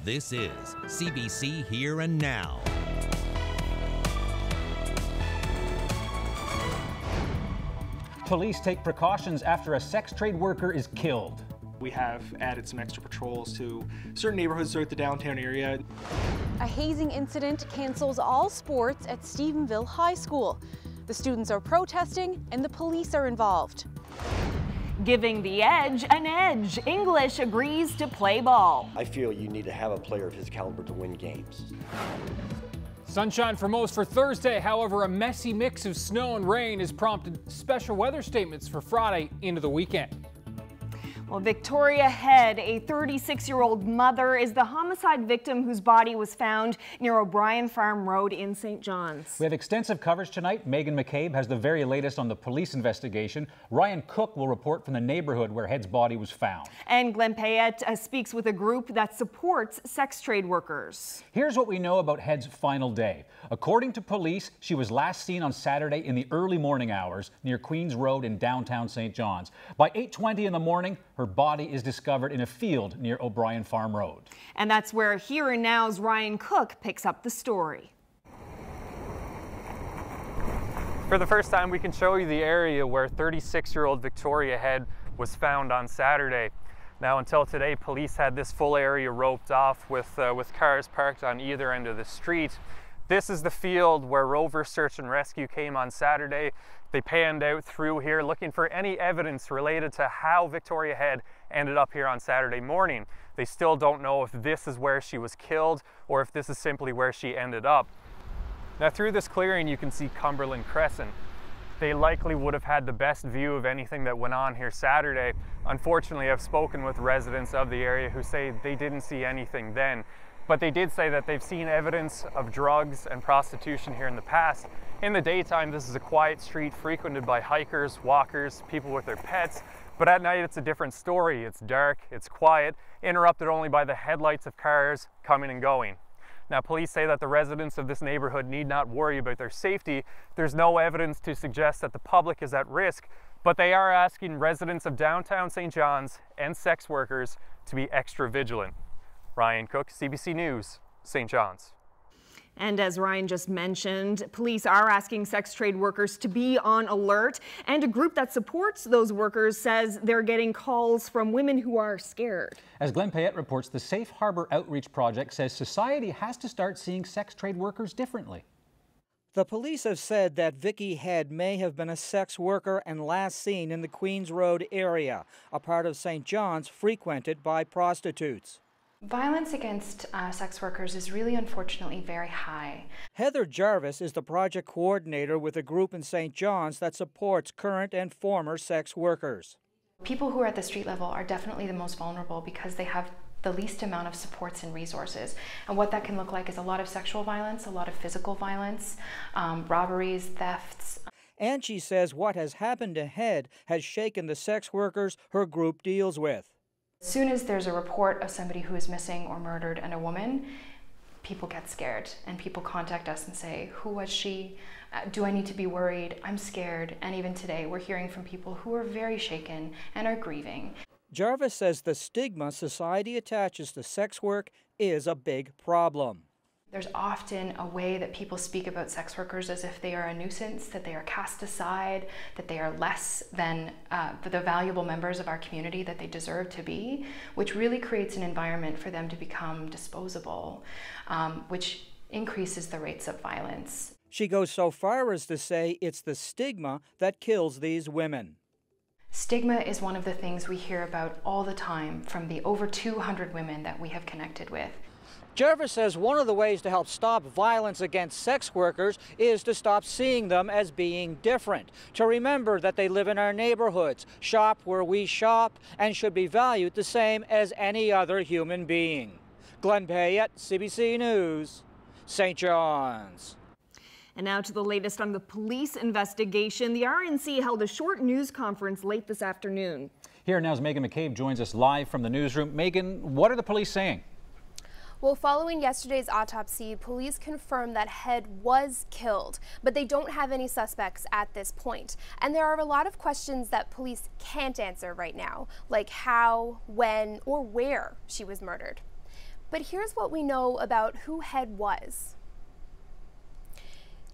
This is CBC Here and Now. Police take precautions after a sex trade worker is killed. We have added some extra patrols to certain neighborhoods throughout the downtown area. A hazing incident cancels all sports at Stephenville High School. The students are protesting and the police are involved. Giving the edge an edge. English agrees to play ball. I feel you need to have a player of his caliber to win games. Sunshine for most for Thursday. However, a messy mix of snow and rain has prompted special weather statements for Friday into the weekend. Well, Victoria Head, a 36-year-old mother, is the homicide victim whose body was found near O'Brien Farm Road in St. John's. We have extensive coverage tonight. Megan McCabe has the very latest on the police investigation. Ryan Cook will report from the neighborhood where Head's body was found. And Glenn Payette speaks with a group that supports sex trade workers. Here's what we know about Head's final day. According to police, she was last seen on Saturday in the early morning hours near Queens Road in downtown St. John's. By 8:20 in the morning, her body is discovered in a field near O'Brien Farm Road. And that's where Here and Now's Ryan Cook picks up the story. For the first time, we can show you the area where 36-year-old Victoria Head was found on Saturday. Now, until today, police had this full area roped off with cars parked on either end of the street. This is the field where Rover Search and Rescue came on Saturday. They panned out through here looking for any evidence related to how Victoria Head ended up here on Saturday morning. They still don't know if this is where she was killed or if this is simply where she ended up. Now, through this clearing, you can see Cumberland Crescent. They likely would have had the best view of anything that went on here Saturday. Unfortunately, I've spoken with residents of the area who say they didn't see anything then. But they did say that they've seen evidence of drugs and prostitution here in the past. In the daytime, this is a quiet street frequented by hikers, walkers, people with their pets. But at night, it's a different story. It's dark, it's quiet, interrupted only by the headlights of cars coming and going. Now, police say that the residents of this neighborhood need not worry about their safety. There's no evidence to suggest that the public is at risk, but they are asking residents of downtown St. John's and sex workers to be extra vigilant. Ryan Cook, CBC News, St. John's. And as Ryan just mentioned, police are asking sex trade workers to be on alert. And a group that supports those workers says they're getting calls from women who are scared. As Glenn Payette reports, the Safe Harbor Outreach Project says society has to start seeing sex trade workers differently. The police have said that Vicki Head may have been a sex worker and last seen in the Queens Road area, a part of St. John's frequented by prostitutes. Violence against sex workers is really unfortunately very high. Heather Jarvis is the project coordinator with a group in St. John's that supports current and former sex workers. People who are at the street level are definitely the most vulnerable because they have the least amount of supports and resources. And what that can look like is a lot of sexual violence, a lot of physical violence, robberies, thefts. And she says what has happened to Head has shaken the sex workers her group deals with. As soon as there's a report of somebody who is missing or murdered and a woman, people get scared and people contact us and say, who was she? Do I need to be worried? I'm scared. And even today, we're hearing from people who are very shaken and are grieving. Jarvis says the stigma society attaches to sex work is a big problem. There's often a way that people speak about sex workers as if they are a nuisance, that they are cast aside, that they are less than the valuable members of our community that they deserve to be, which really creates an environment for them to become disposable, which increases the rates of violence. She goes so far as to say it's the stigma that kills these women. Stigma is one of the things we hear about all the time from the over 200 women that we have connected with. Jarvis says one of the ways to help stop violence against sex workers is to stop seeing them as being different, to remember that they live in our neighborhoods, shop where we shop, and should be valued the same as any other human being. Glenn Payette, CBC News, St. John's. And now to the latest on the police investigation. The RNC held a short news conference late this afternoon. Here now's Megan McCabe joins us live from the newsroom. Megan, what are the police saying? Well, following yesterday's autopsy, police confirmed that Head was killed, but they don't have any suspects at this point. And there are a lot of questions that police can't answer right now, like how, when, or where she was murdered. But here's what we know about who Head was.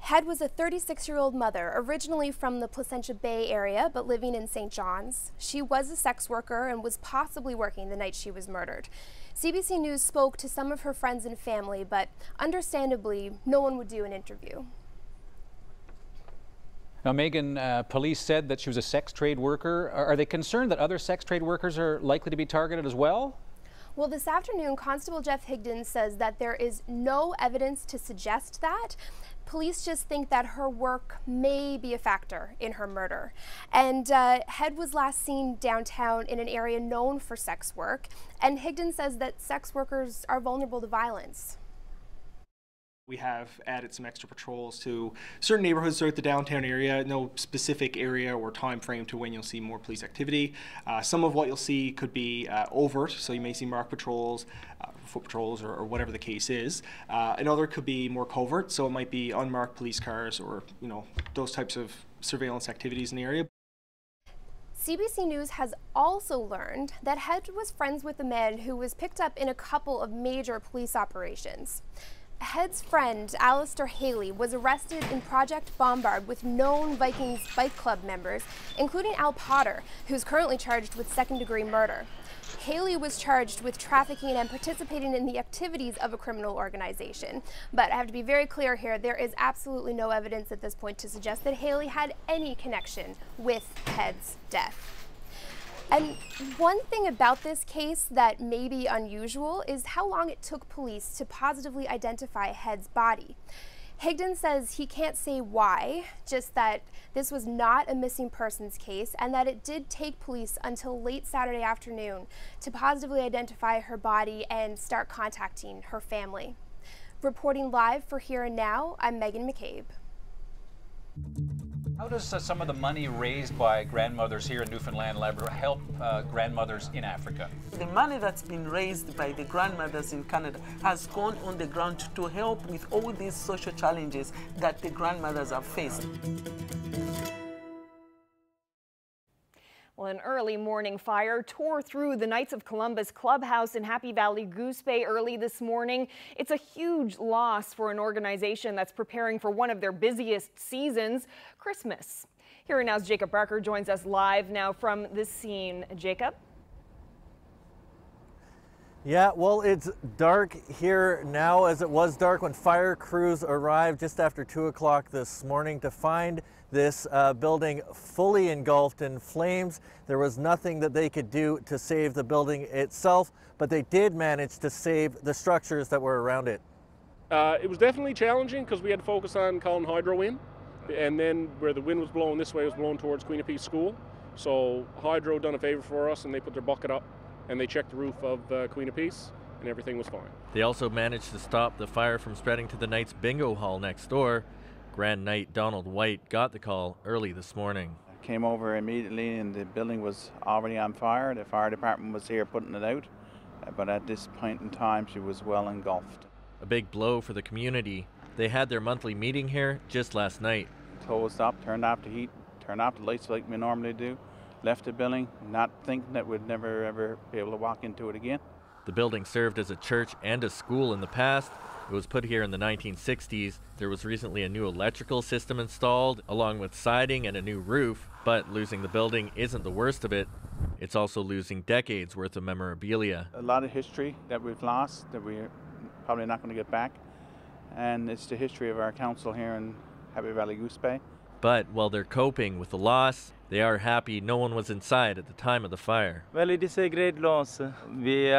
Head was a 36-year-old mother, originally from the Placentia Bay area, but living in St. John's. She was a sex worker and was possibly working the night she was murdered. CBC News spoke to some of her friends and family, but understandably, no one would do an interview. Now, Megan, police said that she was a sex trade worker. Are they concerned that other sex trade workers are likely to be targeted as well? Well, this afternoon, Constable Jeff Higdon says that there is no evidence to suggest that. Police just think that her work may be a factor in her murder. And Head was last seen downtown in an area known for sex work. And Higdon says that sex workers are vulnerable to violence. We have added some extra patrols to certain neighborhoods throughout the downtown area. No specific area or time frame to when you'll see more police activity. Some of what you'll see could be overt, so you may see marked patrols, foot patrols, or whatever the case is. Another could be more covert, so it might be unmarked police cars or those types of surveillance activities in the area. CBC News has also learned that Head was friends with a man who was picked up in a couple of major police operations. Head's friend, Alistair Haley, was arrested in Project Bombard with known Vikings Bike Club members, including Al Potter, who's currently charged with second-degree murder. Haley was charged with trafficking and participating in the activities of a criminal organization. But I have to be very clear here, there is absolutely no evidence at this point to suggest that Haley had any connection with Head's death. And one thing about this case that may be unusual is how long it took police to positively identify Head's body. Higdon says he can't say why, just that this was not a missing persons case and that it did take police until late Saturday afternoon to positively identify her body and start contacting her family. Reporting live for Here and Now, I'm Megan McCabe. How does some of the money raised by grandmothers here in Newfoundland and Labrador help grandmothers in Africa? The money that's been raised by the grandmothers in Canada has gone on the ground to help with all these social challenges that the grandmothers are facing. Well, an early morning fire tore through the Knights of Columbus clubhouse in Happy Valley Goose Bay early this morning. It's a huge loss for an organization that's preparing for one of their busiest seasons, Christmas. Here and Now's Jacob Barker joins us live now from the scene. Jacob? Yeah, well, it's dark here now as it was dark when fire crews arrived just after 2 o'clock this morning to find this building fully engulfed in flames. There was nothing that they could do to save the building itself, but they did manage to save the structures that were around it. It was definitely challenging because we had to focus on calling hydro in, and then where the wind was blowing this way, it was blowing towards Queen of Peace School. So hydro done a favor for us and they put their bucket up and they checked the roof of Queen of Peace and everything was fine. They also managed to stop the fire from spreading to the Knights bingo hall next door. Grand Knight Donald White got the call early this morning. I came over immediately and the building was already on fire. The fire department was here putting it out, but at this point in time she was well engulfed. A big blow for the community. They had their monthly meeting here just last night. Closed up, turned off the heat, turned off the lights like we normally do, left the building, not thinking that we'd never ever be able to walk into it again. The building served as a church and a school in the past. It was put here in the 1960s. There was recently a new electrical system installed, along with siding and a new roof. But losing the building isn't the worst of it. It's also losing decades worth of memorabilia. A lot of history that we've lost that we're probably not going to get back. And it's the history of our council here in Happy Valley Goose Bay. But while they're coping with the loss, they are happy no one was inside at the time of the fire. Well, it is a great loss. We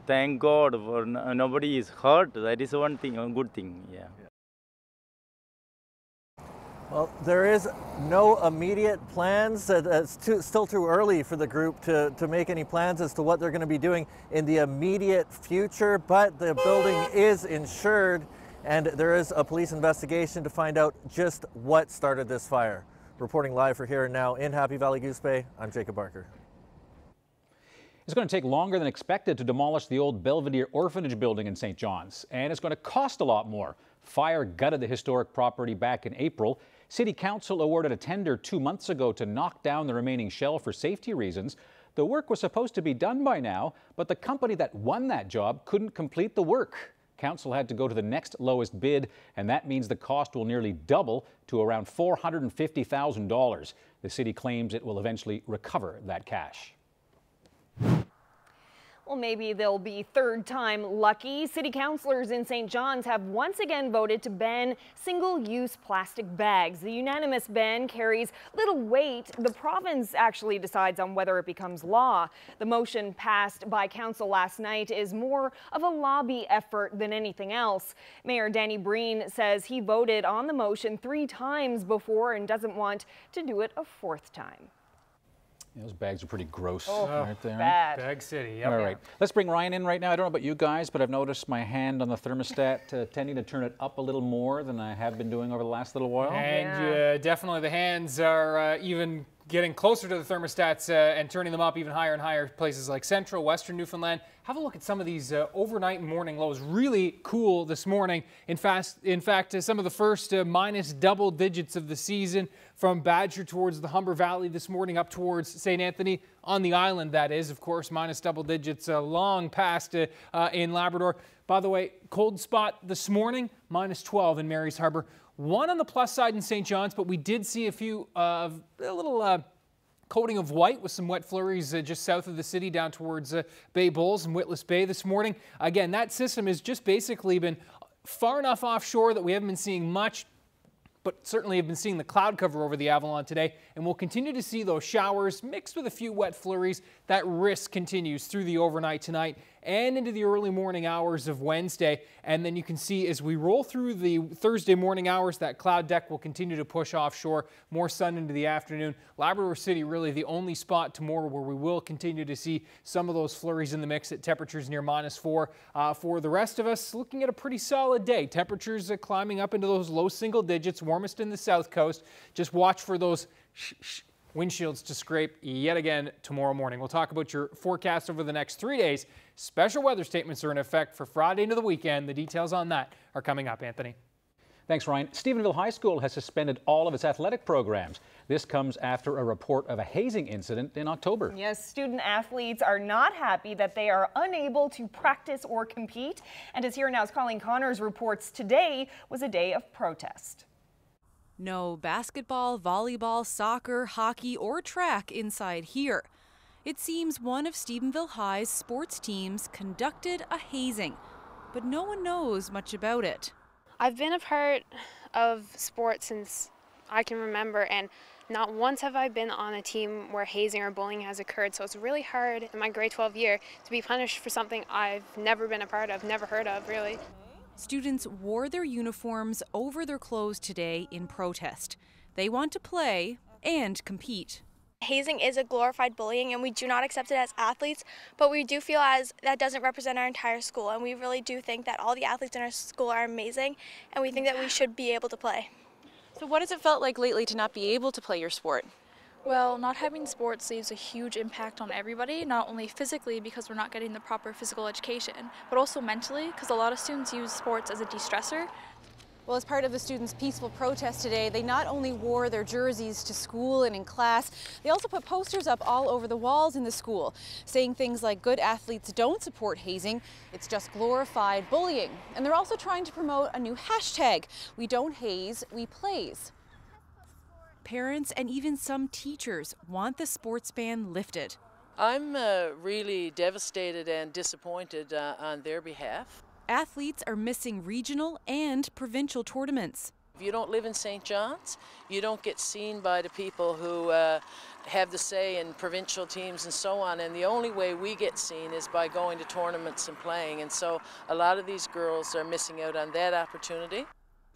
thank God for nobody is hurt. That is one thing, a good thing. Yeah. Well, there is no immediate plans. It's still too early for the group to make any plans as to what they're going to be doing in the immediate future, but the building is insured and there is a police investigation to find out just what started this fire. Reporting live for Here and Now in Happy Valley Goose Bay, I'm Jacob Barker. It's going to take longer than expected to demolish the old Belvedere Orphanage building in St. John's, and it's going to cost a lot more. Fire gutted the historic property back in April. City Council awarded a tender 2 months ago to knock down the remaining shell for safety reasons. The work was supposed to be done by now, but the company that won that job couldn't complete the work. Council had to go to the next lowest bid, and that means the cost will nearly double to around $450,000. The city claims it will eventually recover that cash. Well, maybe they'll be third time lucky. City councillors in St. John's have once again voted to ban single-use plastic bags. The unanimous ban carries little weight. The province actually decides on whether it becomes law. The motion passed by council last night is more of a lobby effort than anything else. Mayor Danny Breen says he voted on the motion 3 times before and doesn't want to do it a 4th time. Those bags are pretty gross right there. Bad. Bag City, yep. All right, let's bring Ryan in right now. I don't know about you guys, but I've noticed my hand on the thermostat tending to turn it up a little more than I have been doing over the last little while. And definitely the hands are even getting closer to the thermostats and turning them up even higher and higher. Places like central, western Newfoundland. Have a look at some of these overnight and morning lows. Really cool this morning. In fact, some of the first minus double digits of the season from Badger towards the Humber Valley this morning up towards St. Anthony on the island, that is. Of course, minus double digits long past in Labrador. By the way, cold spot this morning, minus 12 in Mary's Harbour. 1 on the plus side in St. John's, but we did see a little coating of white with some wet flurries just south of the city down towards Bay Bulls and Witless Bay this morning. Again, that system has just basically been far enough offshore that we haven't been seeing much, but certainly have been seeing the cloud cover over the Avalon today, and we'll continue to see those showers mixed with a few wet flurries. That risk continues through the overnight tonight and into the early morning hours of Wednesday. And then you can see as we roll through the Thursday morning hours, that cloud deck will continue to push offshore, more sun into the afternoon. Labrador City really the only spot tomorrow where we will continue to see some of those flurries in the mix at temperatures near -4. For the rest of us, looking at a pretty solid day. Temperatures climbing up into those low single digits, warmest in the south coast. Just watch for those windshields to scrape yet again tomorrow morning. We'll talk about your forecast over the next 3 days. Special weather statements are in effect for Friday into the weekend. The details on that are coming up, Anthony. Thanks, Ryan. Stephenville High School has suspended all of its athletic programs. This comes after a report of a hazing incident in October. Yes, student athletes are not happy that they are unable to practice or compete. And as Here Now's Colleen Connors reports, today was a day of protest. No basketball, volleyball, soccer, hockey, or track inside here. It seems one of Stephenville High's sports teams conducted a hazing, but no one knows much about it. I've been a part of sports since I can remember, and not once have I been on a team where hazing or bullying has occurred, so it's really hard in my grade 12 year to be punished for something I've never been a part of, never heard of, really. Students wore their uniforms over their clothes today in protest. They want to play and compete. Hazing is a glorified bullying, and we do not accept it as athletes, but we do feel as that doesn't represent our entire school, and we really do think that all the athletes in our school are amazing, and we think that we should be able to play. So what has it felt like lately to not be able to play your sport? Well, not having sports leaves a huge impact on everybody, not only physically because we're not getting the proper physical education, but also mentally because a lot of students use sports as a de-stressor. Well, as part of the students' peaceful protest today, they not only wore their jerseys to school and in class, they also put posters up all over the walls in the school, saying things like good athletes don't support hazing, it's just glorified bullying. And they're also trying to promote a new hashtag, we don't haze, we plays. Parents and even some teachers want the sports ban lifted. I'm really devastated and disappointed on their behalf. Athletes are missing regional and provincial tournaments. If you don't live in St. John's, you don't get seen by the people who have the say in provincial teams and so on, and the only way we get seen is by going to tournaments and playing, and so a lot of these girls are missing out on that opportunity.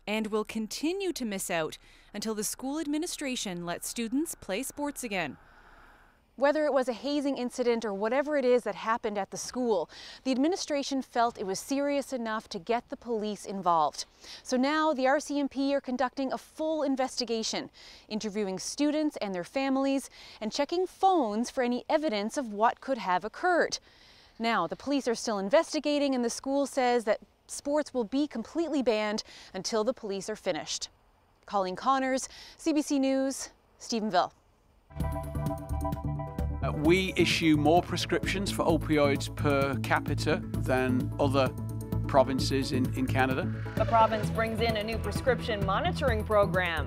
And will continue to miss out until the school administration lets students play sports again. Whether it was a hazing incident or whatever it is that happened at the school, the administration felt it was serious enough to get the police involved. So now the RCMP are conducting a full investigation, interviewing students and their families and checking phones for any evidence of what could have occurred. Now, the police are still investigating, and the school says that sports will be completely banned until the police are finished. Colleen Connors, CBC News, Stephenville. We issue more prescriptions for opioids per capita than other provinces in Canada. The province brings in a new prescription monitoring program.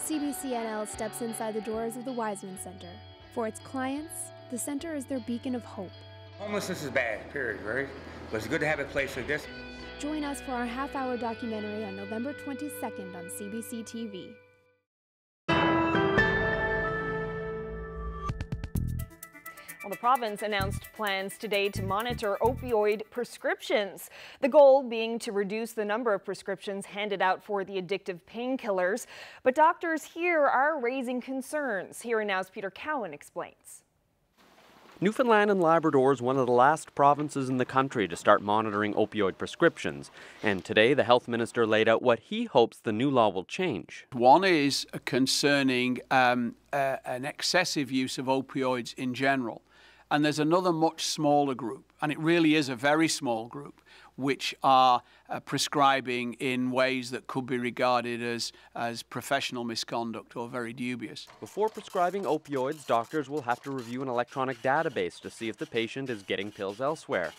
CBC NL steps inside the doors of the Wiseman Center. For its clients, the center is their beacon of hope. Homelessness is bad, period, right? But it's good to have a place like this. Join us for our half-hour documentary on November 22nd on CBC TV. Well, the province announced plans today to monitor opioid prescriptions. The goal being to reduce the number of prescriptions handed out for the addictive painkillers. But doctors here are raising concerns. Here and Now's Peter Cowan explains. Newfoundland and Labrador is one of the last provinces in the country to start monitoring opioid prescriptions. And today, the health minister laid out what he hopes the new law will change. One is concerning an excessive use of opioids in general. And there's another much smaller group, and it really is a very small group, which are prescribing in ways that could be regarded as professional misconduct or very dubious. Before prescribing opioids, doctors will have to review an electronic database to see if the patient is getting pills elsewhere.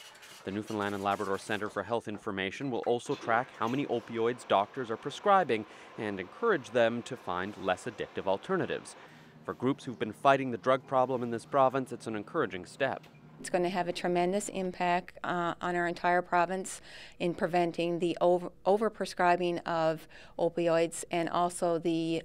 The Newfoundland and Labrador Centre for Health Information will also track how many opioids doctors are prescribing and encourage them to find less addictive alternatives. For groups who've been fighting the drug problem in this province, it's an encouraging step. It's going to have a tremendous impact on our entire province in preventing the overprescribing of opioids and also the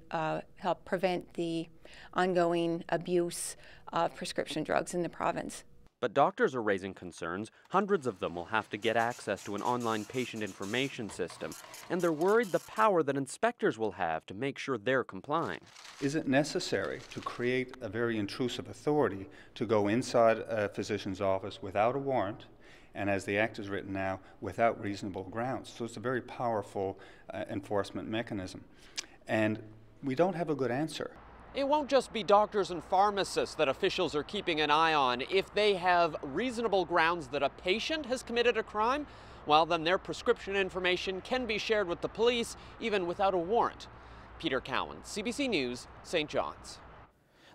help prevent the ongoing abuse of prescription drugs in the province. But doctors are raising concerns. Hundreds of them will have to get access to an online patient information system, and they're worried the power that inspectors will have to make sure they're complying. Is it necessary to create a very intrusive authority to go inside a physician's office without a warrant, and as the Act is written now, without reasonable grounds? So it's a very powerful enforcement mechanism. And we don't have a good answer. It won't just be doctors and pharmacists that officials are keeping an eye on. If they have reasonable grounds that a patient has committed a crime, well, then their prescription information can be shared with the police, even without a warrant. Peter Cowan, CBC News, St. John's.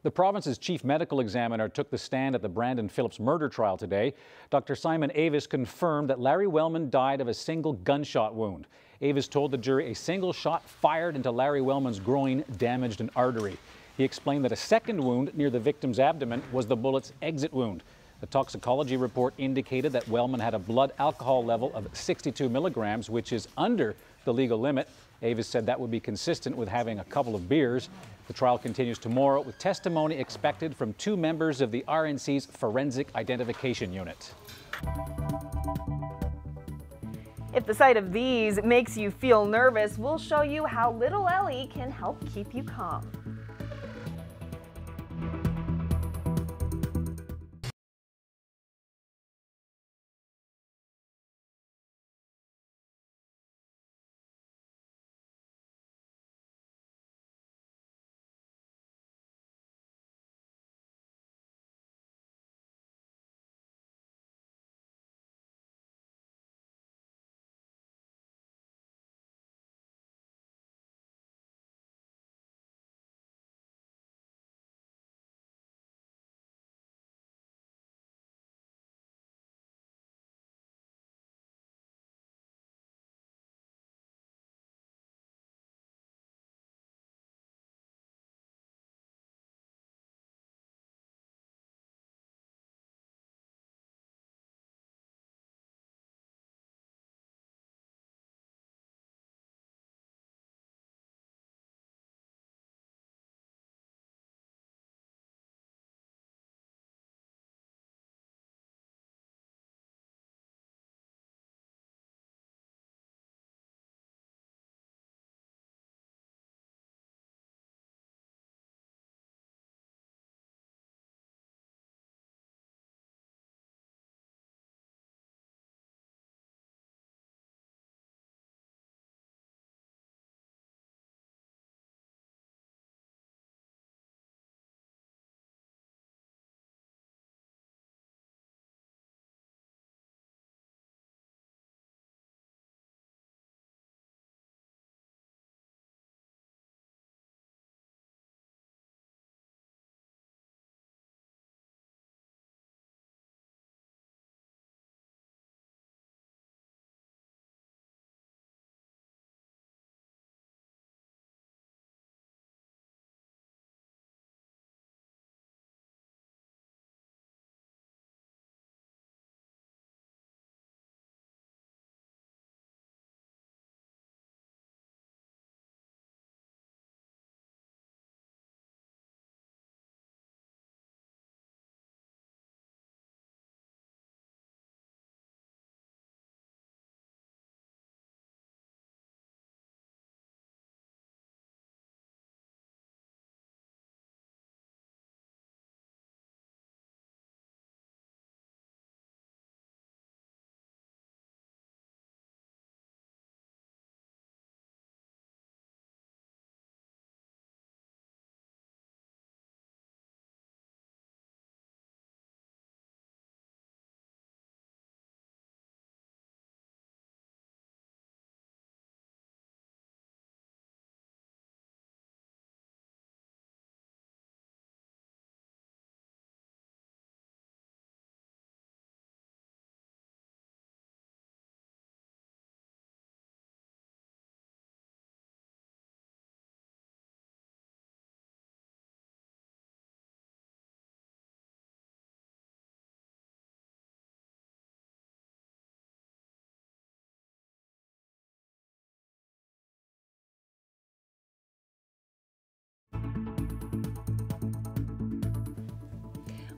The province's chief medical examiner took the stand at the Brandon Phillips murder trial today. Dr. Simon Avis confirmed that Larry Wellman died of a single gunshot wound. Avis told the jury a single shot fired into Larry Wellman's groin damaged an artery. He explained that a second wound near the victim's abdomen was the bullet's exit wound. The toxicology report indicated that Wellman had a blood alcohol level of 62 milligrams, which is under the legal limit. Avis said that would be consistent with having a couple of beers. The trial continues tomorrow with testimony expected from 2 members of the RNC's Forensic Identification Unit. If the sight of these makes you feel nervous, we'll show you how little Ellie can help keep you calm.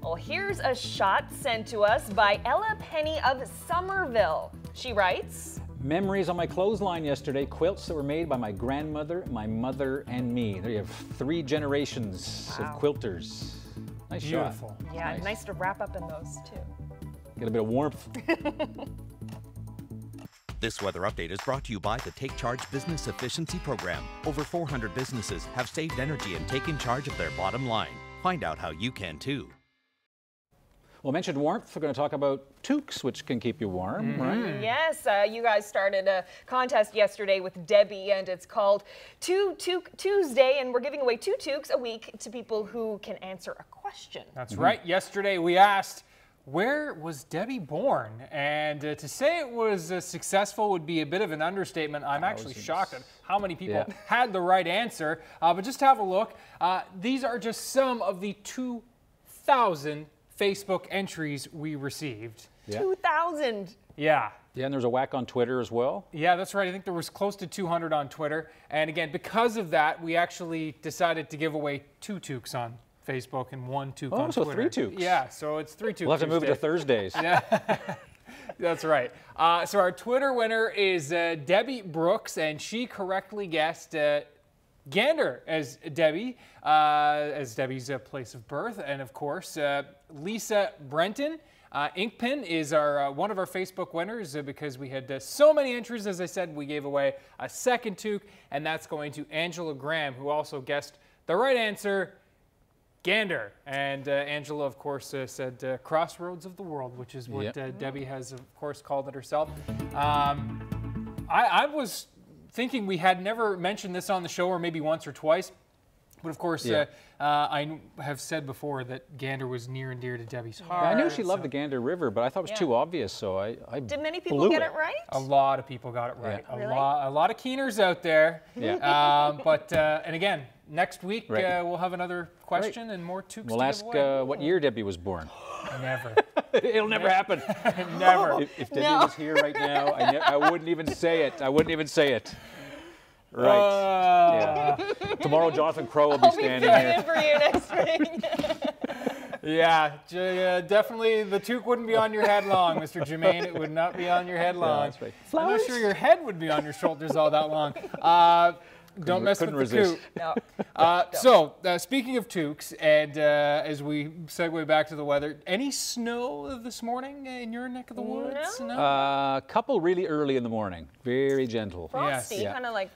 Well, here's a shot sent to us by Ella Penny of Somerville. She writes, Memories on my clothesline yesterday, quilts that were made by my grandmother, my mother, and me. There you have 3 generations of quilters. Nice Beautiful. shot. Yeah, nice to wrap up in those too. Get a bit of warmth. This weather update is brought to you by the Take Charge Business Efficiency Program. Over 400 businesses have saved energy and taken charge of their bottom line. Find out how you can too. Well, mentioned warmth, we're going to talk about toques, which can keep you warm, right? Yes, you guys started a contest yesterday with Debbie, and it's called Toque Tuesday, and we're giving away 2 toques a week to people who can answer a question. That's right. Yesterday we asked, where was Debbie born? And to say it was successful would be a bit of an understatement. I'm actually shocked at how many people had the right answer. But just have a look. These are just some of the 2,000 Facebook entries we received. 2,000. Yeah. Yeah, and there's a whack on Twitter as well. Yeah, that's right. I think there was close to 200 on Twitter. And again, because of that, we actually decided to give away 2 toques on Facebook and 1 toque on so Twitter. 3 toques. Yeah, so it's 3 toques. We'll have to move it to Thursdays. Yeah, that's right. So our Twitter winner is Debbie Brooks, and she correctly guessed Gander as Debbie's place of birth. And of course, Lisa Brenton. Inkpin is one of our Facebook winners because we had so many entries. As I said, we gave away a second toque, and that's going to Angela Graham, who also guessed the right answer, Gander. And Angela, of course, said Crossroads of the World, which is what Debbie has, of course, called it herself. I was thinking we had never mentioned this on the show, or maybe once or twice. But of course, I have said before that Gander was near and dear to Debbie's heart. Yeah, I knew she loved the Gander River, but I thought it was too obvious, so I Did many people get it right? A lot of people got it right. Yeah. A lot of keeners out there. Yeah. And again, next week we'll have another question and more toques We'll to ask give away. what year Debbie was born. Never. It'll never happen. Never. If Debbie was here right now, I wouldn't even say it. I wouldn't even say it. Right. Yeah. Tomorrow, Jonathan Crow will be standing here. I'll be filling in for you next week. Yeah, definitely the toque wouldn't be on your head long, Mr. Germain. It would not be on your head long. Yeah, that's right. I'm not sure your head would be on your shoulders all that long. Don't mess with the toque. No. So, speaking of toques, and as we segue back to the weather, any snow this morning in your neck of the woods? No? A couple really early in the morning. Very gentle. Frosty, kind of like.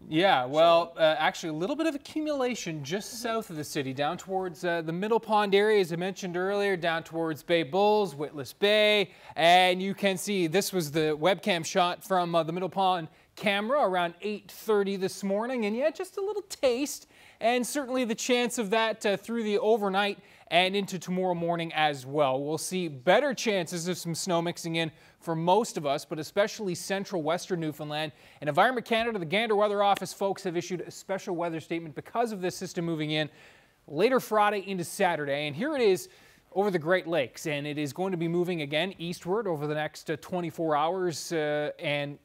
Yeah, well, actually a little bit of accumulation just south of the city, down towards the Middle Pond area, as I mentioned earlier, down towards Bay Bulls, Witless Bay, and you can see this was the webcam shot from the Middle Pond camera around 8:30 this morning, and yeah, just a little taste, and certainly the chance of that through the overnight and into tomorrow morning as well. We'll see better chances of some snow mixing in for most of us, but especially central western Newfoundland. And Environment Canada, the Gander Weather Office folks have issued a special weather statement because of this system moving in later Friday into Saturday. And here it is over the Great Lakes, and it is going to be moving again eastward over the next 24 hours and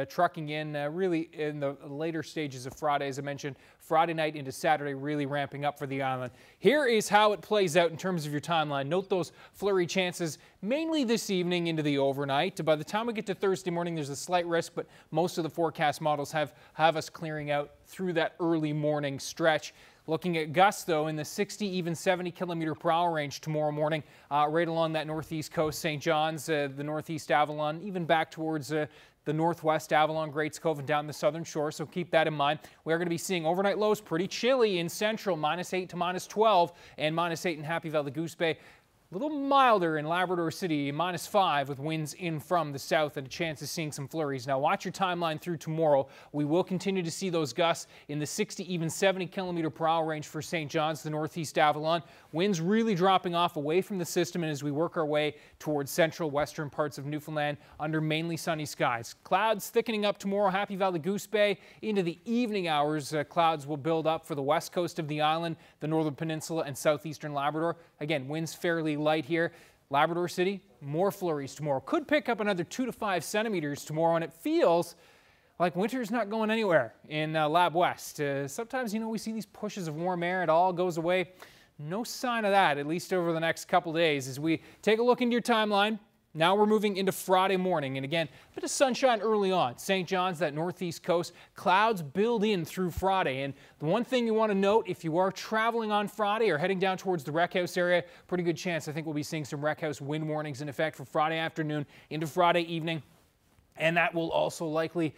trucking in really in the later stages of Friday, as I mentioned, Friday night into Saturday, really ramping up for the island. Here is how it plays out in terms of your timeline. Note those flurry chances mainly this evening into the overnight. By the time we get to Thursday morning, there's a slight risk, but most of the forecast models have us clearing out through that early morning stretch. Looking at gusts, though, in the 60, even 70 kilometer per hour range tomorrow morning, right along that northeast coast, St. John's, the northeast Avalon, even back towards the northwest Avalon, Greats Cove, and down the southern shore, so keep that in mind. We're going to be seeing overnight lows pretty chilly in central, -8 to -12, and -8 in Happy Valley Goose Bay. A little milder in Labrador City, -5 with winds in from the south and a chance of seeing some flurries. Now watch your timeline through tomorrow. We will continue to see those gusts in the 60, even 70 kilometer per hour range for St. John's, the northeast Avalon. Winds really dropping off away from the system, and as we work our way towards central western parts of Newfoundland under mainly sunny skies. Clouds thickening up tomorrow, Happy Valley Goose Bay. Into the evening hours, clouds will build up for the west coast of the island, the northern peninsula, and southeastern Labrador. Again, winds fairly light here. Labrador City, more flurries tomorrow. Could pick up another 2 to 5 centimeters tomorrow, and it feels like winter's not going anywhere in Lab West. Sometimes, you know, we see these pushes of warm air. It all goes away No sign of that, at least over the next couple days. As we take a look into your timeline, now we're moving into Friday morning. And again, a bit of sunshine early on. St. John's, that northeast coast, clouds build in through Friday. And the one thing you want to note, if you are traveling on Friday or heading down towards the Rec House area, pretty good chance I think we'll be seeing some Rec House wind warnings in effect for Friday afternoon into Friday evening. And that will also likely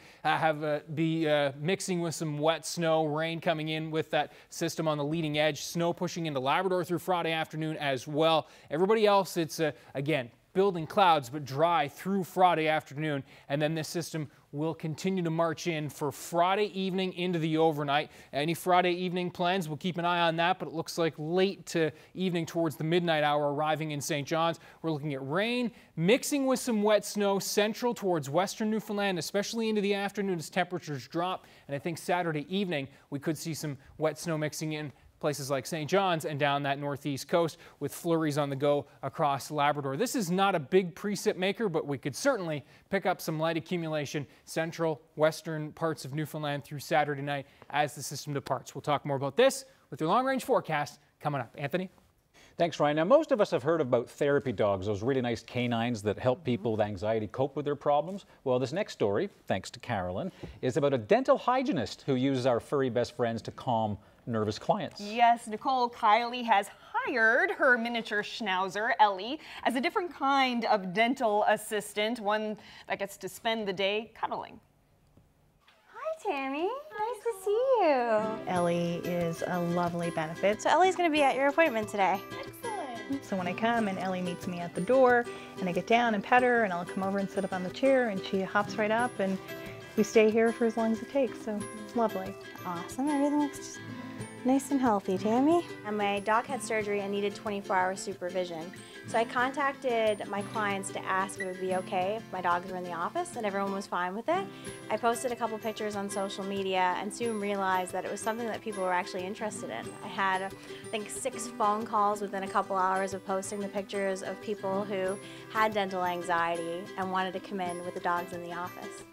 be mixing with some wet snow, rain coming in with that system on the leading edge, snow pushing into Labrador through Friday afternoon as well. Everybody else, it's again, building clouds but dry through Friday afternoon, and then this system will continue to march in for Friday evening into the overnight. Any Friday evening plans, we'll keep an eye on that, but it looks like late to evening towards the midnight hour arriving in St. John's. We're looking at rain mixing with some wet snow central towards western Newfoundland, especially into the afternoon as temperatures drop. And I think Saturday evening we could see some wet snow mixing in places like St. John's and down that northeast coast with flurries on the go across Labrador. This is not a big precip maker, but we could certainly pick up some light accumulation central, western parts of Newfoundland through Saturday night as the system departs. We'll talk more about this with your long-range forecast coming up. Anthony? Thanks, Ryan. Now, most of us have heard about therapy dogs, those really nice canines that help people with anxiety cope with their problems. Well, this next story, thanks to Carolyn, is about a dental hygienist who uses our furry best friends to calm nervous clients. Yes, Nicole Kiley has hired her miniature schnauzer, Ellie, as a different kind of dental assistant, one that gets to spend the day cuddling. Hi, Tammy. Nice to see you. Ellie is a lovely benefit. So Ellie's going to be at your appointment today. Excellent. So when I come and Ellie meets me at the door and I get down and pet her and I'll come over and sit up on the chair and she hops right up and we stay here for as long as it takes. So it's lovely. Awesome. Everything looks nice and healthy, Tammy. And my dog had surgery and needed 24-hour supervision. So I contacted my clients to ask if it would be okay if my dogs were in the office, and everyone was fine with it. I posted a couple pictures on social media and soon realized that it was something that people were actually interested in. I had, I think, 6 phone calls within a couple hours of posting the pictures of people who had dental anxiety and wanted to come in with the dogs in the office.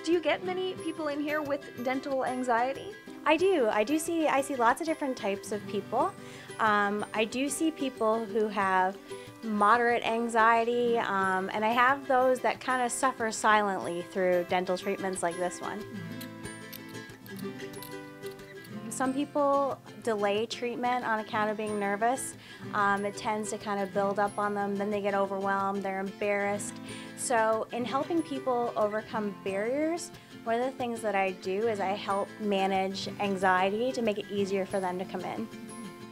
Do you get many people in here with dental anxiety? I do. I see lots of different types of people. I do see people who have moderate anxiety, and I have those that kind of suffer silently through dental treatments like this one. Some people delay treatment on account of being nervous. It tends to kind of build up on them, then they get overwhelmed, they're embarrassed. So in helping people overcome barriers, one of the things that I do is I help manage anxiety to make it easier for them to come in.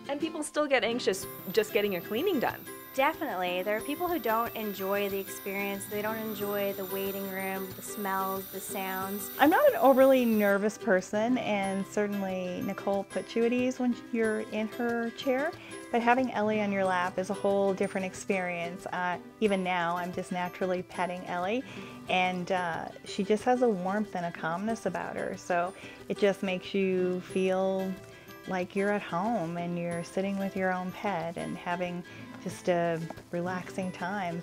And people still get anxious just getting a cleaning done. Definitely. There are people who don't enjoy the experience. They don't enjoy the waiting room, the smells, the sounds. I'm not an overly nervous person, and certainly Nicole puts you at ease when you're in her chair, but having Ellie on your lap is a whole different experience. Even now, I'm just naturally petting Ellie, and she just has a warmth and a calmness about her, so it just makes you feel like you're at home and you're sitting with your own pet and having just a relaxing time.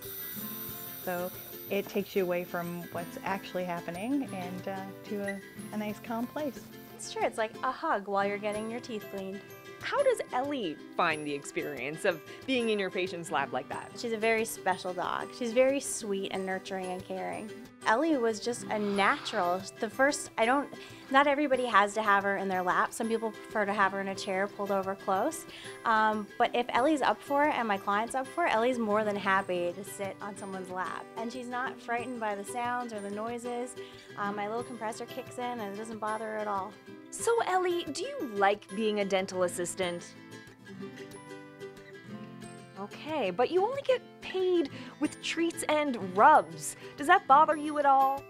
So it takes you away from what's actually happening and to a nice calm place. It's true, it's like a hug while you're getting your teeth cleaned. How does Ellie find the experience of being in your patient's lap like that? She's a very special dog. She's very sweet and nurturing and caring. Ellie was just a natural. Not everybody has to have her in their lap. Some people prefer to have her in a chair pulled over close. But if Ellie's up for it and my client's up for it, Ellie's more than happy to sit on someone's lap. And she's not frightened by the sounds or the noises. My little compressor kicks in and it doesn't bother her at all. So Ellie, do you like being a dental assistant? Okay, but you only get paid with treats and rubs. Does that bother you at all?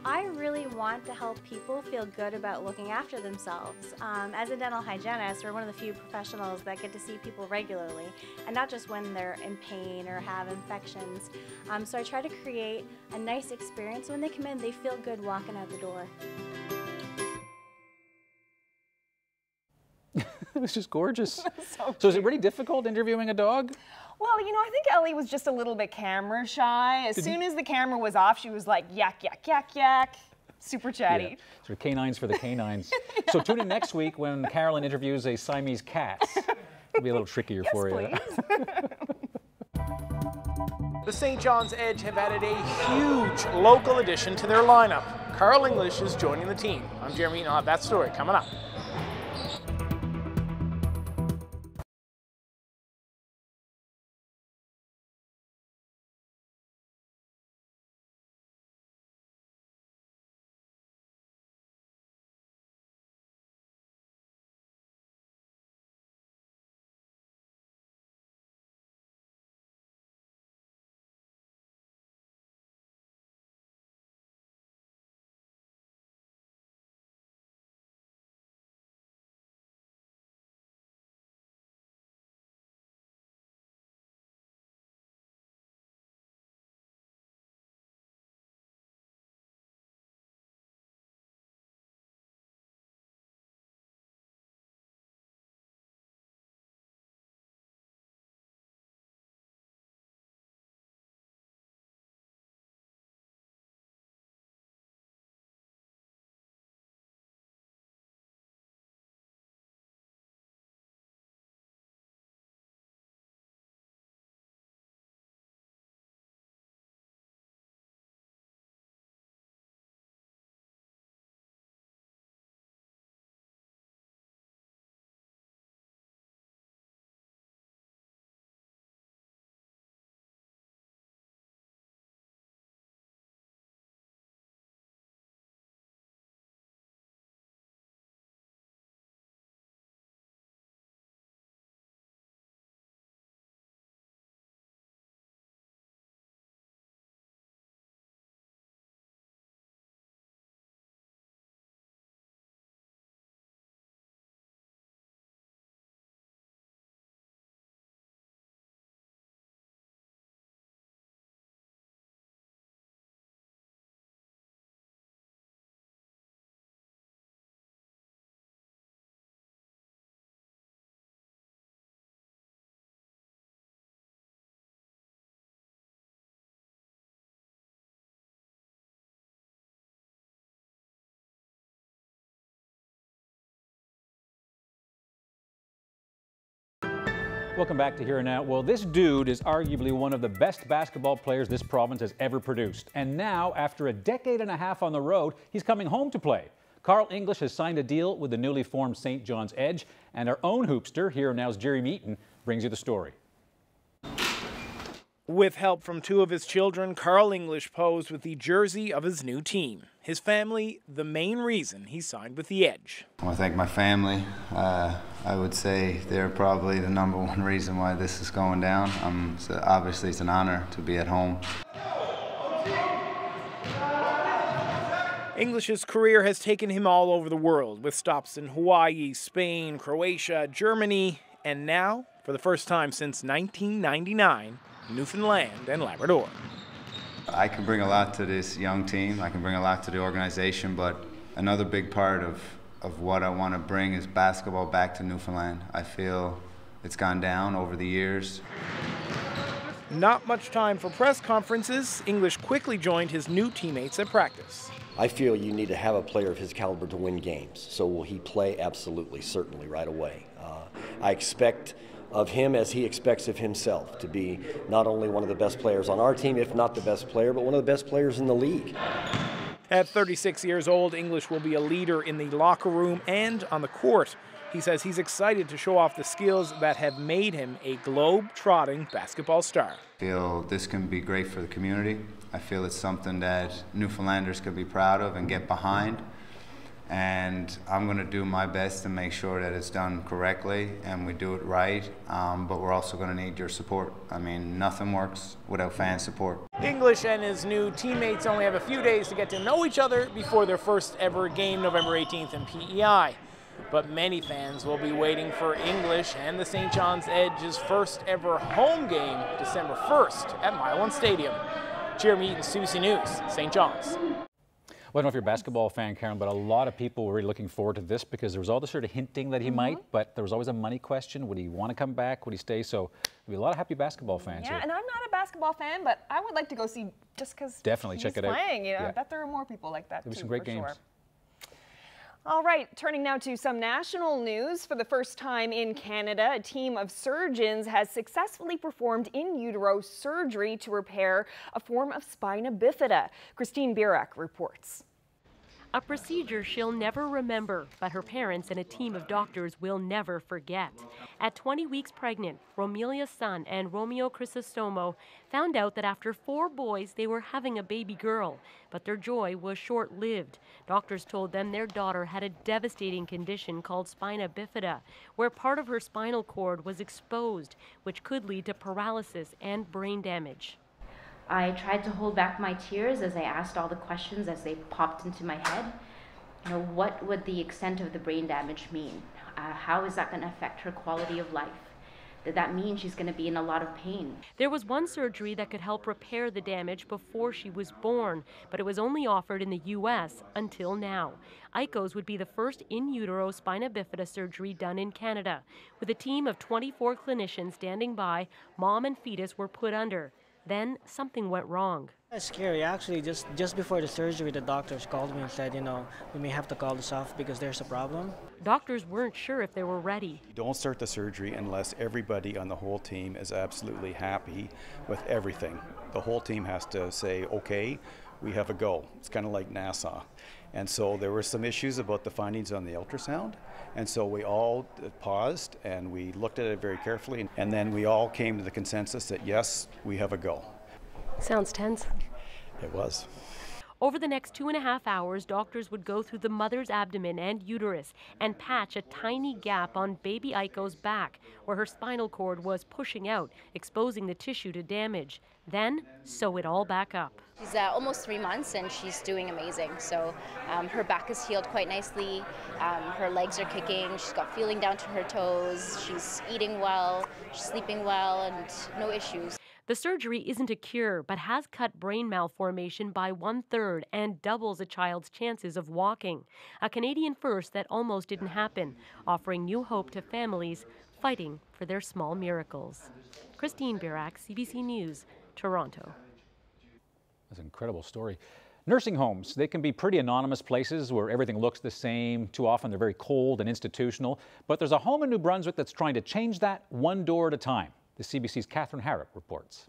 I really want to help people feel good about looking after themselves. As a dental hygienist, we're one of the few professionals that get to see people regularly, and not just when they're in pain or have infections. So I try to create a nice experience. When they come in, they feel good walking out the door. It was just gorgeous. So is it really difficult interviewing a dog? Well, you know, I think Ellie was just a little bit camera shy. As soon as the camera was off, she was like, yak, yak, yak, yak. Super chatty. Yeah. Sort of canines for the canines. So tune in next week when Carolyn interviews a Siamese cat. It'll be a little trickier for you. The St. John's Edge have added a huge local addition to their lineup. Carl English is joining the team. I'm Germain, and I'll have that story coming up. Welcome back to Here and Now. Well, this dude is arguably one of the best basketball players this province has ever produced. And now, after a decade and a half on the road, he's coming home to play. Carl English has signed a deal with the newly formed St. John's Edge, and our own hoopster, Here and Now's Germain, brings you the story. With help from two of his children, Carl English posed with the jersey of his new team. His family, the main reason he signed with the Edge. I want to thank my family. I would say they're probably the #1 reason why this is going down. So obviously, it's an honor to be at home. English's career has taken him all over the world, with stops in Hawaii, Spain, Croatia, Germany, and now, for the first time since 1999, Newfoundland and Labrador. I can bring a lot to this young team. I can bring a lot to the organization, but another big part of what I want to bring is basketball back to Newfoundland. I feel it's gone down over the years. Not much time for press conferences. English quickly joined his new teammates at practice. I feel you need to have a player of his caliber to win games. So will he play? Absolutely, certainly, right away. I expect of him as he expects of himself to be not only one of the best players on our team, if not the best player, but one of the best players in the league. At 36 years old, English will be a leader in the locker room and on the court. He says he's excited to show off the skills that have made him a globe-trotting basketball star. I feel this can be great for the community. I feel it's something that Newfoundlanders can be proud of and get behind. And I'm going to do my best to make sure that it's done correctly and we do it right, but we're also going to need your support. I mean, nothing works without fan support. English and his new teammates only have a few days to get to know each other before their first ever game November 18th in PEI. But many fans will be waiting for English and the St. John's Edge's first ever home game December 1st at Mile One Stadium. Germain, CBC News, St. John's. Well, I don't know if you're a basketball fan, Karen, but a lot of people were really looking forward to this because there was all the sort of hinting that he might, but there was always a money question. Would he want to come back? Would he stay? So there'll be a lot of happy basketball fans here. Yeah, and I'm not a basketball fan, but I would like to go see just because Definitely check it out. Playing. You know, Yeah. I bet there are more people like that. There'll be too, some great for games. Sure. All right, turning now to some national news. For the first time in Canada, a team of surgeons has successfully performed in utero surgery to repair a form of spina bifida. Christine Birak reports. A procedure she'll never remember, but her parents and a team of doctors will never forget. At 20 weeks pregnant, Romelia's son and Romeo Crisostomo found out that after 4 boys, they were having a baby girl, but their joy was short-lived. Doctors told them their daughter had a devastating condition called spina bifida, where part of her spinal cord was exposed, which could lead to paralysis and brain damage. I tried to hold back my tears as I asked all the questions as they popped into my head. You know, what would the extent of the brain damage mean? How is that going to affect her quality of life? Did that mean she's going to be in a lot of pain? There was one surgery that could help repair the damage before she was born, but it was only offered in the U.S. until now. ICOS would be the first in utero spina bifida surgery done in Canada. With a team of 24 clinicians standing by, mom and fetus were put under. Then something went wrong. It's scary. Actually, just before the surgery, the doctors called me and said, you know, we may have to call this off because there's a problem. Doctors weren't sure if they were ready. You don't start the surgery unless everybody on the whole team is absolutely happy with everything. The whole team has to say, okay, we have a go. It's kind of like NASA. And so there were some issues about the findings on the ultrasound. And so we all paused and we looked at it very carefully. And then we all came to the consensus that, yes, we have a go. Sounds tense. It was. Over the next 2.5 hours, doctors would go through the mother's abdomen and uterus and patch a tiny gap on baby Aiko's back where her spinal cord was pushing out, exposing the tissue to damage. Then sew it all back up. She's almost 3 months and she's doing amazing. So her back is healed quite nicely. Her legs are kicking. She's got feeling down to her toes. She's eating well. She's sleeping well and no issues. The surgery isn't a cure, but has cut brain malformation by 1/3 and doubles a child's chances of walking. A Canadian first that almost didn't happen, offering new hope to families fighting for their small miracles. Christine Birak, CBC News, Toronto. That's an incredible story. Nursing homes, they can be pretty anonymous places where everything looks the same. Too often they're very cold and institutional. But there's a home in New Brunswick that's trying to change that one door at a time. The CBC's Catherine Harrop reports.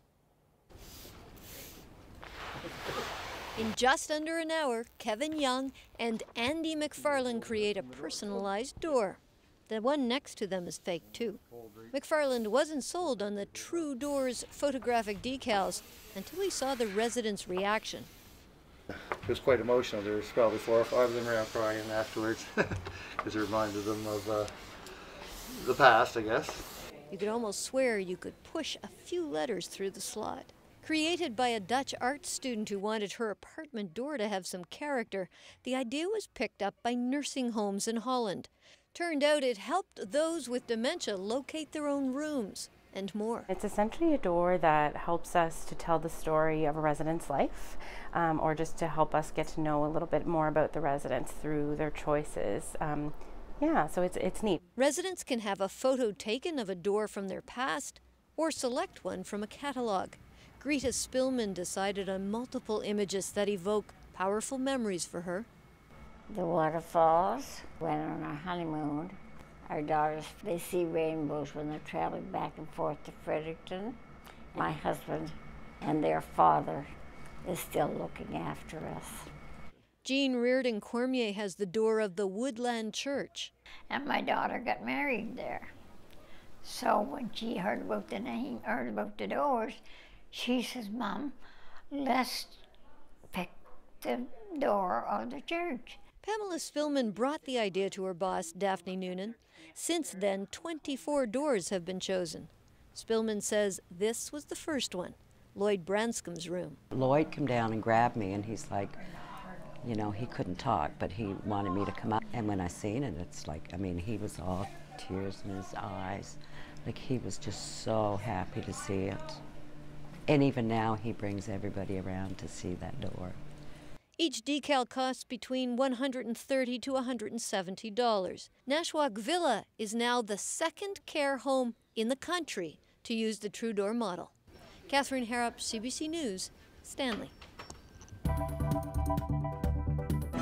In just under an hour, Kevin Young and Andy McFarland create a personalized door. The one next to them is fake too. McFarland wasn't sold on the True Doors photographic decals until he saw the residents' reaction. It was quite emotional. There was probably 4 or 5 of them around crying afterwards because it reminded them of the past, I guess. You could almost swear you could push a few letters through the slot. Created by a Dutch art student who wanted her apartment door to have some character, the idea was picked up by nursing homes in Holland. Turned out it helped those with dementia locate their own rooms and more. It's essentially a door that helps us to tell the story of a resident's life, or just to help us get to know a little bit more about the residents through their choices. Yeah, so it's neat. Residents can have a photo taken of a door from their past or select one from a catalog. Greta Spillman decided on multiple images that evoke powerful memories for her. The waterfalls, went on our honeymoon. Our daughters, they see rainbows when they're traveling back and forth to Fredericton. My husband and their father is still looking after us. Jean Reardon Cormier has the door of the Woodland Church. And my daughter got married there. So when she heard about the name, heard about the doors, she says, Mom, let's pick the door of the church. Pamela Spillman brought the idea to her boss, Daphne Noonan. Since then, 24 doors have been chosen. Spillman says this was the first one, Lloyd Branscom's room. Lloyd came down and grabbed me, and he's like, you know, he couldn't talk, but he wanted me to come out. And when I seen it, it's like, I mean, he was all tears in his eyes. Like, he was just so happy to see it. And even now, he brings everybody around to see that door. Each decal costs between $130 to $170. Nashwauk Villa is now the second care home in the country to use the True Door model. Catherine Harrop, CBC News, Stanley.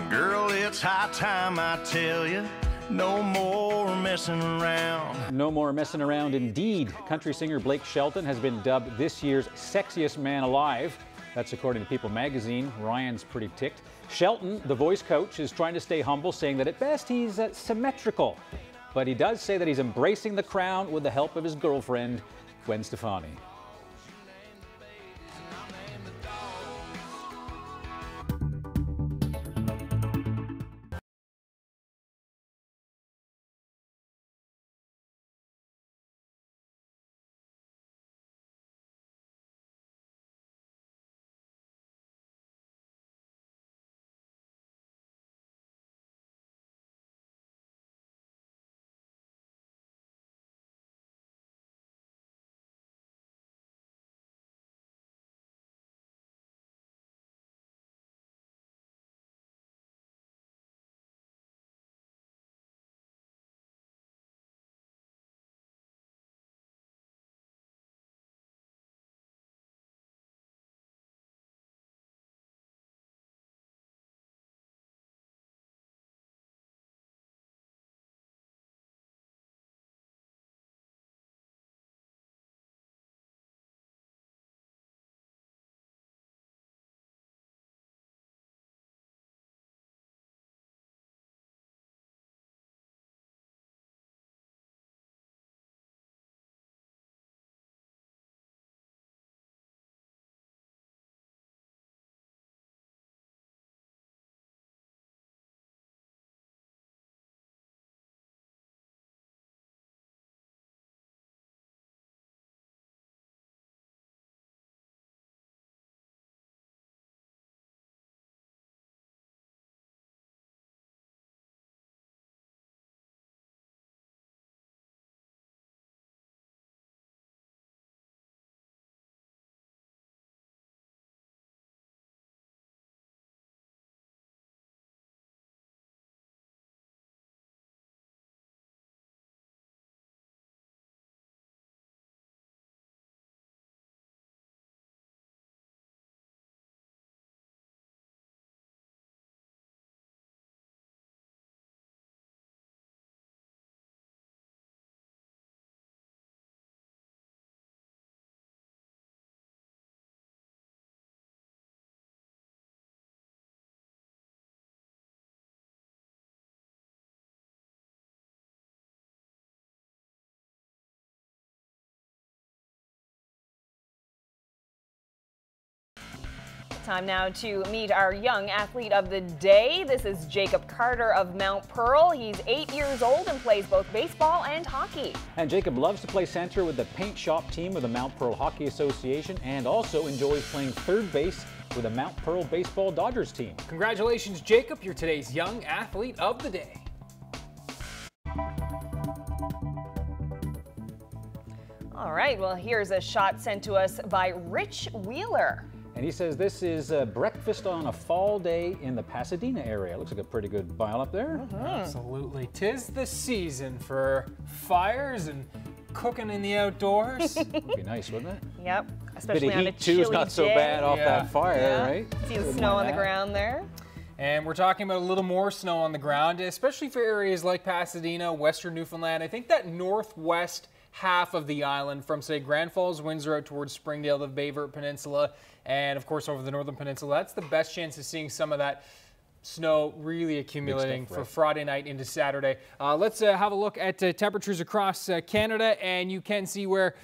Girl, it's high time I tell you, no more messing around. No more messing around indeed. Country singer Blake Shelton has been dubbed this year's sexiest man alive. That's according to People magazine. Ryan's pretty ticked. Shelton, the voice coach, is trying to stay humble, saying that at best he's symmetrical. But he does say that he's embracing the crown with the help of his girlfriend, Gwen Stefani. Time now to meet our young athlete of the day. This is Jacob Carter of Mount Pearl. He's 8 years old and plays both baseball and hockey. And Jacob loves to play center with the paint shop team of the Mount Pearl Hockey Association and also enjoys playing third base with the Mount Pearl Baseball Dodgers team. Congratulations, Jacob. You're today's young athlete of the day. All right, well, here's a shot sent to us by Rich Wheeler. And he says this is breakfast on a fall day in the Pasadena area. Looks like a pretty good bile up there. Absolutely. 'Tis the season for fires and cooking in the outdoors. Would be nice, wouldn't it? Yep, especially bit of on a heat chilly too is not so day. bad off that fire, right? See the snow on the ground there. And we're talking about a little more snow on the ground, especially for areas like Pasadena, western Newfoundland. I think that northwest half of the island from, say, Grand Falls, Windsor out towards Springdale, the Bayvert Peninsula, and of course over the northern peninsula. That's the best chance of seeing some of that snow really accumulating for Friday night into Saturday. Let's have a look at temperatures across Canada, and you can see where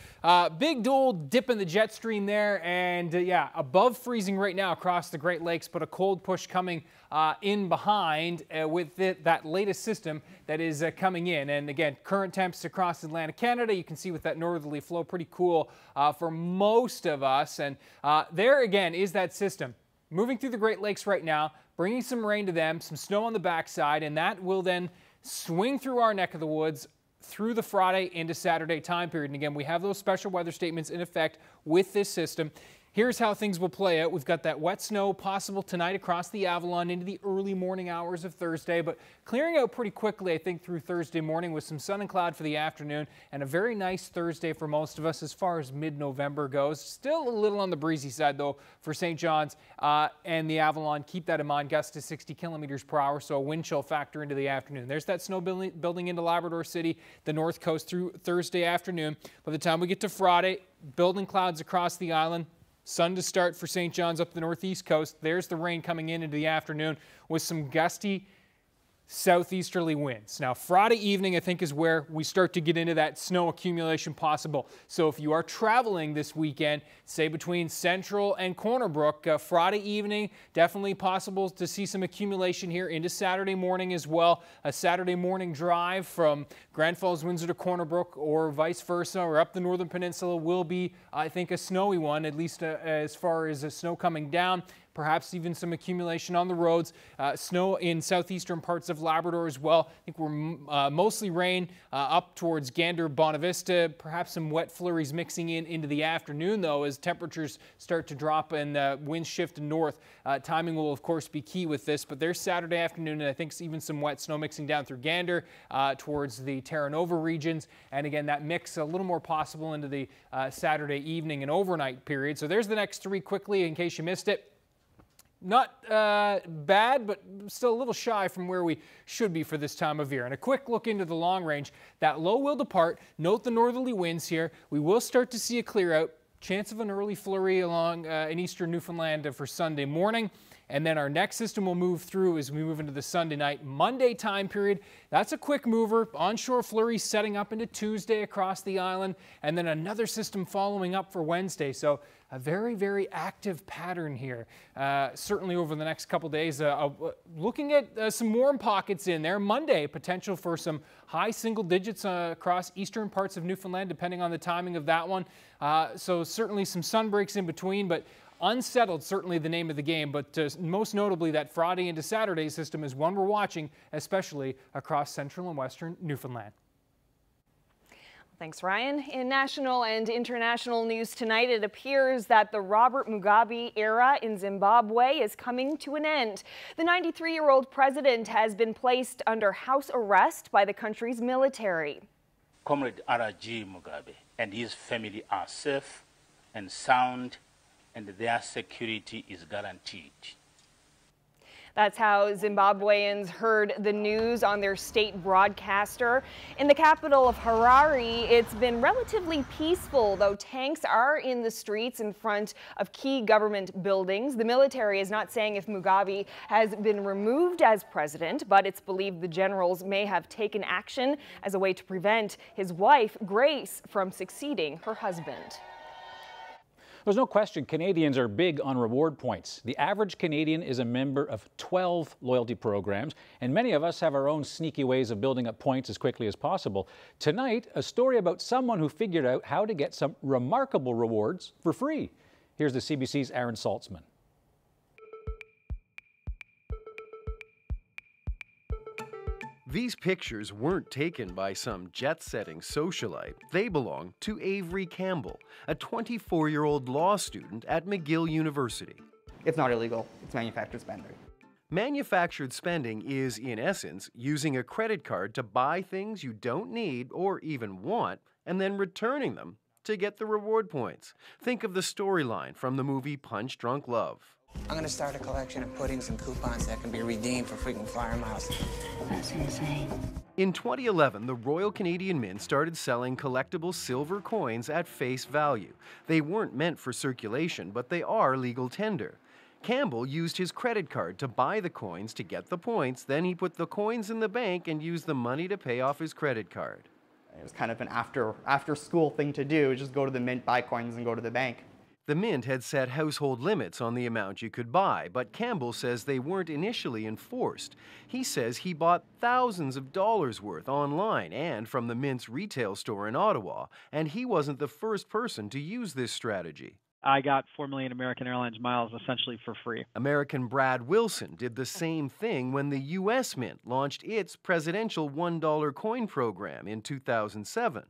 big old dip in the jet stream there, and yeah, above freezing right now across the Great Lakes, but a cold push coming in behind with that latest system that is coming in. And again, current temps across Atlantic Canada, you can see with that northerly flow, pretty cool for most of us. And there again is that system moving through the Great Lakes right now, bringing some rain to them, some snow on the backside, and that will then swing through our neck of the woods through the Friday into Saturday time period. And again, we have those special weather statements in effect with this system. here's how things will play out. We've got that wet snow possible tonight across the Avalon into the early morning hours of Thursday, but clearing out pretty quickly, I think, through Thursday morning with some sun and cloud for the afternoon, and a very nice Thursday for most of us as far as mid-November goes. Still a little on the breezy side, though, for St. John's and the Avalon. Keep that in mind. Gusts to 60 kilometers per hour, so a wind chill factor into the afternoon. There's that snow building into Labrador City, the north coast through Thursday afternoon. By the time we get to Friday, building clouds across the island. Sun to start for St. John's up the northeast coast. There's the rain coming in into the afternoon with some gusty southeasterly winds. Now, Friday evening, I think, is where we start to get into that snow accumulation possible. So if you are traveling this weekend, say between Central and Corner Brook, Friday evening, definitely possible to see some accumulation here into Saturday morning as well. A Saturday morning drive from Grand Falls, Windsor to Corner Brook or vice versa or up the Northern Peninsula will be, I think, a snowy one, at least as far as snow coming down. Perhaps even some accumulation on the roads. Snow in southeastern parts of Labrador as well. I think we're mostly rain up towards Gander, Bonavista. Perhaps some wet flurries mixing in into the afternoon, though, as temperatures start to drop and winds shift north. Timing will, of course, be key with this, but there's Saturday afternoon, and I think even some wet snow mixing down through Gander towards the Terra Nova regions. And again, that mix a little more possible into the Saturday evening and overnight period. So there's the next three quickly in case you missed it. Not bad, but still a little shy from where we should be for this time of year. And a quick look into the long range. That low will depart. Note the northerly winds here. We will start to see a clear out. Chance of an early flurry along in eastern Newfoundland for Sunday morning. And then our next system will move through as we move into the Sunday night, Monday time period. That's a quick mover. Onshore flurries setting up into Tuesday across the island. And then another system following up for Wednesday. So a very, very active pattern here. Certainly over the next couple days. Looking at some warm pockets in there. Monday, potential for some high single digits across eastern parts of Newfoundland, depending on the timing of that one. So certainly some sun breaks in between, but unsettled, certainly the name of the game, but most notably that Friday into Saturday system is one we're watching, especially across central and western Newfoundland. Thanks, Ryan. In national and international news tonight, it appears that the Robert Mugabe era in Zimbabwe is coming to an end. The 93-year-old president has been placed under house arrest by the country's military. Comrade R.G. Mugabe and his family are safe and sound, and their security is guaranteed. That's how Zimbabweans heard the news on their state broadcaster. In the capital of Harare, it's been relatively peaceful, though tanks are in the streets in front of key government buildings. The military is not saying if Mugabe has been removed as president, but it's believed the generals may have taken action as a way to prevent his wife, Grace, from succeeding her husband. There's no question Canadians are big on reward points. The average Canadian is a member of 12 loyalty programs, and many of us have our own sneaky ways of building up points as quickly as possible. Tonight, a story about someone who figured out how to get some remarkable rewards for free. Here's the CBC's Aaron Saltzman. These pictures weren't taken by some jet-setting socialite. They belong to Avery Campbell, a 24-year-old law student at McGill University. It's not illegal. It's manufactured spending. Manufactured spending is, in essence, using a credit card to buy things you don't need or even want, and then returning them to get the reward points. Think of the storyline from the movie Punch Drunk Love. I'm gonna start a collection of puddings and coupons that can be redeemed for frequent flyer miles. That's insane. In 2011, the Royal Canadian Mint started selling collectible silver coins at face value. They weren't meant for circulation, but they are legal tender. Campbell used his credit card to buy the coins to get the points, then he put the coins in the bank and used the money to pay off his credit card. It was kind of an after-school thing to do, just go to the Mint, buy coins, and go to the bank. The Mint had set household limits on the amount you could buy, but Campbell says they weren't initially enforced. He says he bought thousands of dollars worth online and from the Mint's retail store in Ottawa, and he wasn't the first person to use this strategy. I got 4 million American Airlines miles essentially for free. American Brad Wilson did the same thing when the U.S. Mint launched its presidential $1 coin program in 2007.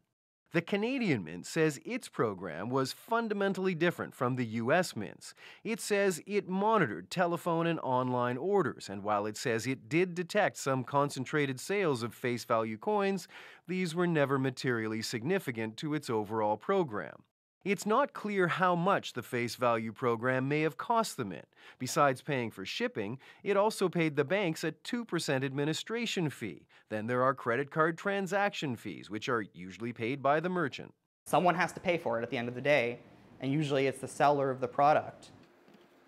The Canadian Mint says its program was fundamentally different from the U.S. Mint's. It says it monitored telephone and online orders, and while it says it did detect some concentrated sales of face value coins, these were never materially significant to its overall program. It's not clear how much the face value program may have cost the Mint. Besides paying for shipping, it also paid the banks a 2% administration fee. Then there are credit card transaction fees, which are usually paid by the merchant. Someone has to pay for it at the end of the day, and usually it's the seller of the product.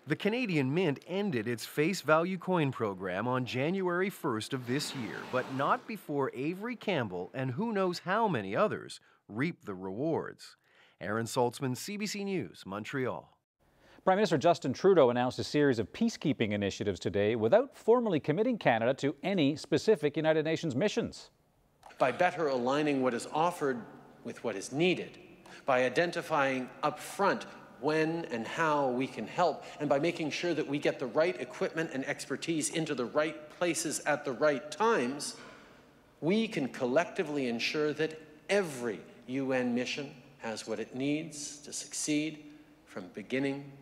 The Canadian Mint ended its face value coin program on January 1st of this year, but not before Avery Campbell and who knows how many others reaped the rewards. Aaron Saltzman, CBC News, Montreal. Prime Minister Justin Trudeau announced a series of peacekeeping initiatives today without formally committing Canada to any specific United Nations missions. By better aligning what is offered with what is needed, by identifying upfront when and how we can help, and by making sure that we get the right equipment and expertise into the right places at the right times, we can collectively ensure that every UN mission has what it needs to succeed from beginning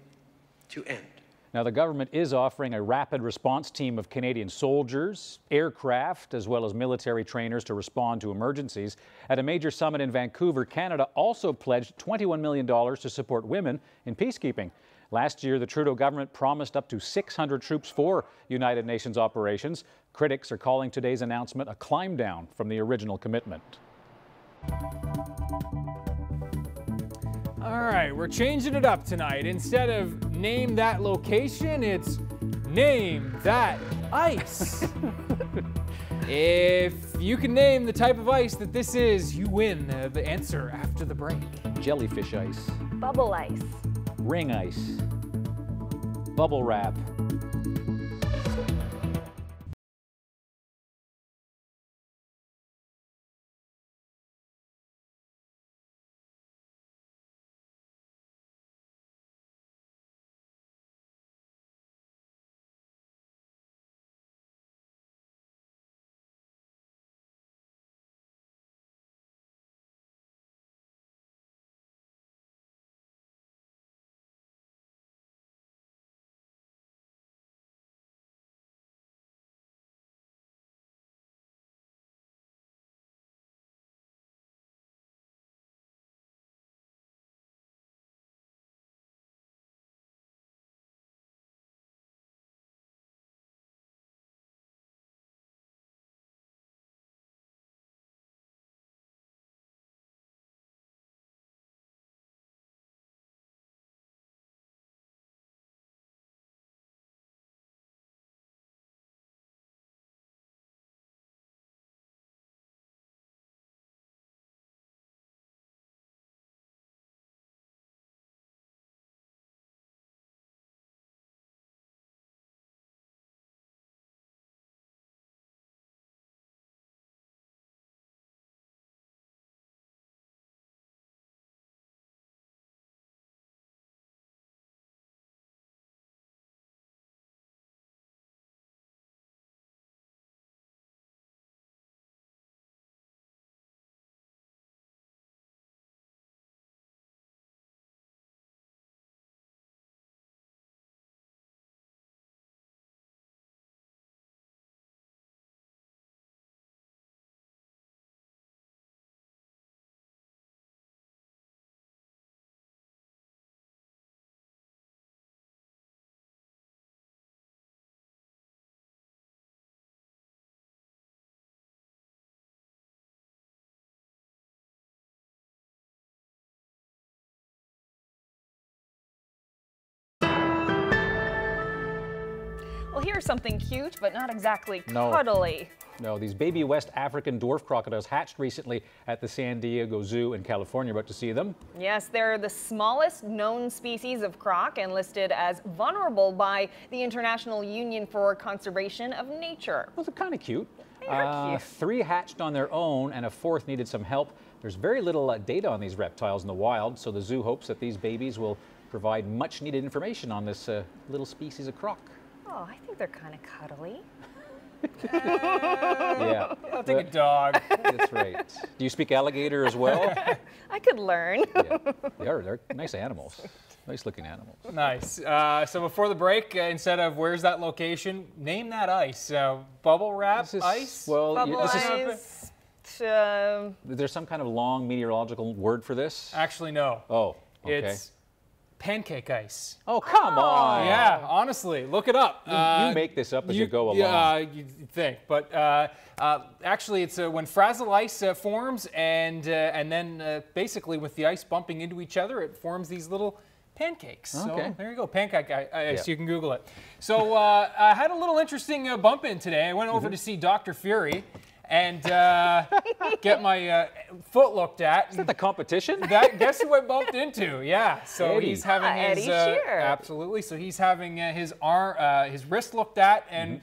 to end. Now, the government is offering a rapid response team of Canadian soldiers, aircraft, as well as military trainers to respond to emergencies. At a major summit in Vancouver, Canada also pledged $21 million to support women in peacekeeping. Last year, the Trudeau government promised up to 600 troops for United Nations operations. Critics are calling today's announcement a climb down from the original commitment. All right, we're changing it up tonight. Instead of name that location, it's name that ice. If you can name the type of ice that this is, you win the answer after the break. Jellyfish ice. Bubble ice. Ring ice. Bubble wrap. Well, here's something cute, but not exactly No. cuddly. No, these baby West African dwarf crocodiles hatched recently at the San Diego Zoo in California. About to see them. Yes, they're the smallest known species of croc and listed as vulnerable by the International Union for Conservation of Nature. Well, they're kind of cute. They are cute. 3 hatched on their own and a 4th needed some help. There's very little data on these reptiles in the wild, so the zoo hopes that these babies will provide much needed information on this little species of croc. Oh, I think they're kind of cuddly. Yeah. I'll take a dog. That's right. Do you speak alligator as well? I could learn. Yeah. They're nice animals. Nice looking animals. Nice. So before the break, instead of where's that location, name that ice. Bubble wrap ice? Well, Bubble ice. There's some kind of long meteorological word for this? Actually, no. Oh, okay. It's pancake ice. Oh, come on. Yeah, honestly, look it up. You make this up as you go along. Yeah, you think. But actually, it's when fragile ice forms, and then basically with the ice bumping into each other, it forms these little pancakes. Okay. So there you go, pancake ice. Yeah. You can Google it. So I had a little interesting bump in today. I went over to see Dr. Fury and get my foot looked at. Is that the competition? Guess who I bumped into? Yeah. So Eddie. he's having his absolutely. So he's having his arm, his wrist looked at, and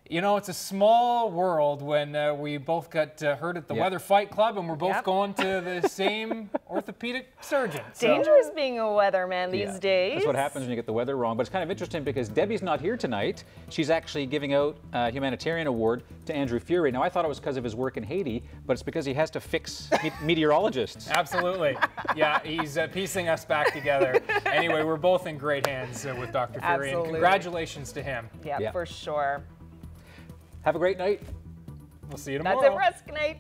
you know, it's a small world when we both got hurt at the Weather Fight Club, and we're both going to the same orthopedic surgeon. Dangerous being a weatherman these days. That's what happens when you get the weather wrong. But it's kind of interesting because Debbie's not here tonight. She's actually giving out a humanitarian award to Andrew Fury. Now, I thought it was because of his work in Haiti, but it's because he has to fix meteorologists. Absolutely. Yeah, he's piecing us back together. Anyway, we're both in great hands with Dr. Fury, Absolutely. and congratulations to him. Yeah, for sure. Have a great night. We'll see you tomorrow. That's it for us. Good night.